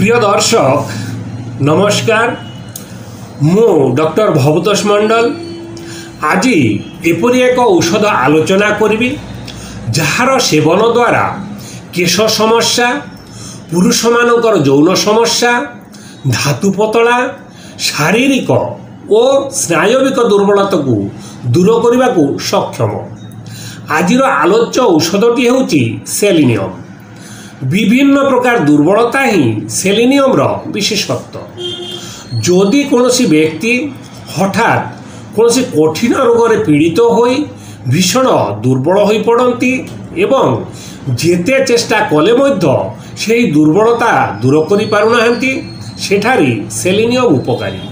प्रिय दर्शक नमस्कार मु डॉक्टर भवतोष मंडल आज एपरी एक औषध आलोचना करी जार सेवन द्वारा केश समस्या पुरुष मानकर यौन समस्या धातु पतला शारीरिक और स्नायविक दुर्बलता को दूर करने को सक्षम। आज आलोच्य औषधटी होची सेलिनियम। विभिन्न प्रकार दुर्बलता ही सेलिनियम विशेषत्व। जदि कोनोसी व्यक्ति हठात कोनोसी कठिन रोग पीड़ित होई भीषण दुर्बल हो पड़ती एवं जेते चेष्टा कले मध्य सेही दुर्बलता दूर करि पारुनाहांती सेठारी सेलिनियम उपकारी।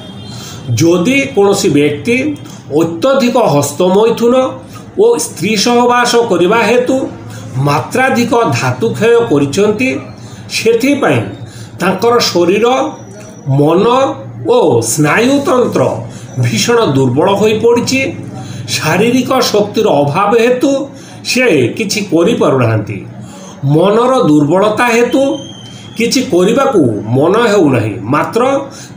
जदि कोनोसी व्यक्ति अत्यधिक हस्तमैथुन और स्त्री सहवास करने हेतु मात्राधिक धातु क्षय करिसेंती सेथिपाई तांकर शरीर मन और स्नायुतंत्र भीषण दुर्बल हो पड़ी। शारीरिक शक्तिर अभाव हेतु से किछि करि पारुनाहांती। मनर दुर्बलता हेतु किछि करिबाकू मन हेउनाही, मात्र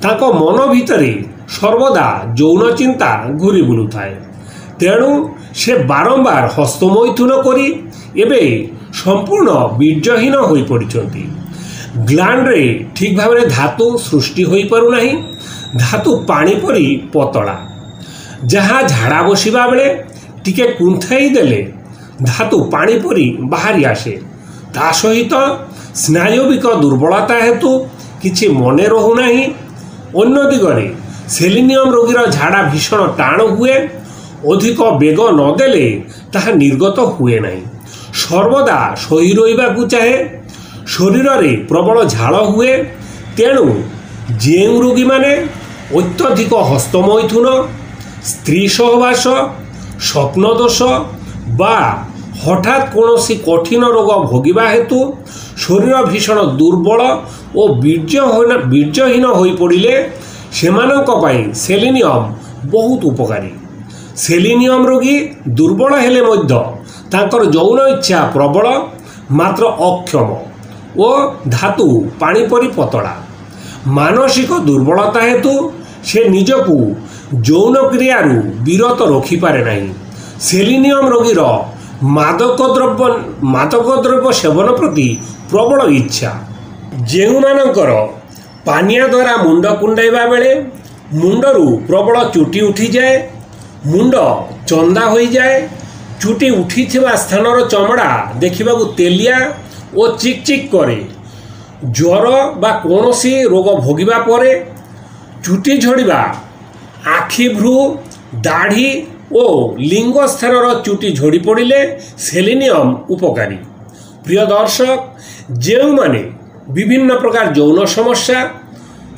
तांको मन भितरे सर्वदा यौन चिंता घूरी बुलुथाए। तेणु से बारंबार हस्तमैथुन करी एबे संपूर्ण बीर्यहीन हो पड़ती। ग्लैंड रे ठीक भाव में धातु सृष्टि हो पारुनाही। धातु पानी परी पतला, जहाँ झाड़ा बसिबा बेले टिके कुंथाई देले धातु पानी परी बाहरी आसे। ता सहित स्नायविक दुर्बलता हेतु किछि मने रहुनाही। अन्य दिगरे सेलिनियम रोगीर झाड़ा भीषण टाण हुए, अधिक बेग नदेले ताहा निर्गत हुए नहीं। सर्वदा सही रहिबाकू चाहे, शरीर में प्रबल झाल हुए। तेणु जेउ रोगी माने अत्यधिक हस्तमैथुन, स्त्री सहवास, स्वप्नदोष बा हठात कोनोसी कठिन रोग भोगिबा हेतु शरीर भीषण दुर्बल और बीर्यहीन हो पड़िले सेमानक पई सेलिनियम बहुत उपकारी। सेलिनियम रोगी दुर्बल हेले मध्य तांकर यौन इच्छा प्रबल, मात्र अक्षम और धातु पानी परी पतला। मानसिक दुर्बलता हेतु से निजकू यौन क्रियारू विरत रखिपारे नहीं। सेलिनियम रोगीर मादक द्रव्य सेवन प्रति प्रबल इच्छा। जेउमानकर पानिया द्वारा मुंड कुंडाइबा बेले मुंडरू प्रबल चुटी उठी जाए, मुंड चंदा हो जाए, चुटी उठी स्थानर चमड़ा देखा तेलिया और चिक चिक करे। ज्वर बा कोनोसी रोग भोगिबा परे चुटी झड़िबा, आखिभ्रू दाढ़ी और लिंग स्थानर चुटी झड़ी पड़िले सेलिनियम उपकारी। प्रिय दर्शक, जो माने विभिन्न प्रकार यौन समस्या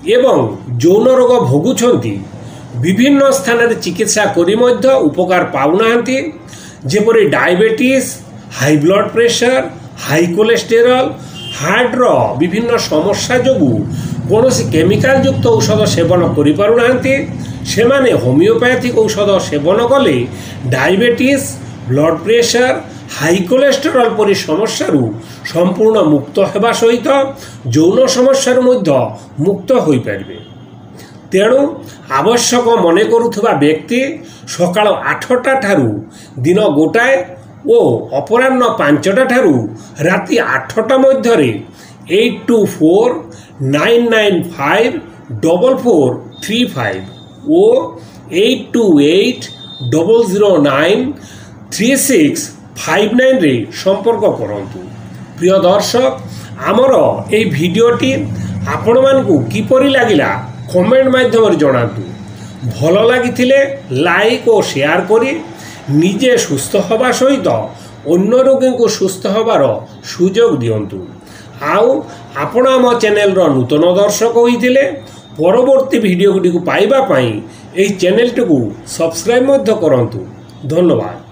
एवं यौन रोग भोगुछंती विभिन्न स्थान रे चिकित्सा करी मध्य उपकार पाउनाहांती, जेपरि diabetes, high blood pressure, high cholesterol, हार्टर विभिन्न समस्या जोगु कोनोसी केमिकल युक्त औषध सेवन करि पारुनाहांती, सेमाने होमियोपैथिक औषध सेवन कले diabetes, blood pressure, high cholesterol परी समस्यारू संपूर्ण मुक्त हेबा सहित यौन समस्यारू मध्य मुक्त होई पारिबे। तेणु आवश्यक मने करुथुबा व्यक्ति सकाळ 8टा ठारू दिन गोटाए और अपराह्न 5टा ठारू राति 8टा मध्यरे 8249954435 और 8280093659 रे संपर्क करंतु। प्रिय दर्शक, आमर ए भिडियोटी आपण मानकू किपरि लागिला कमेंट माध्यम जनातु। भल लगी लाइक और शेयर करी निजे सुस्थ हवा सहित अन्य रोगी को सुस्थ हबार सुजोग दियंतु। आउ आपण आम चैनल नूतन दर्शक होइतिले परवर्ती भिडियो गुडी को पाइबा पाई एही चैनल टी को सब्सक्राइब मध्य करंतु। धन्यवाद।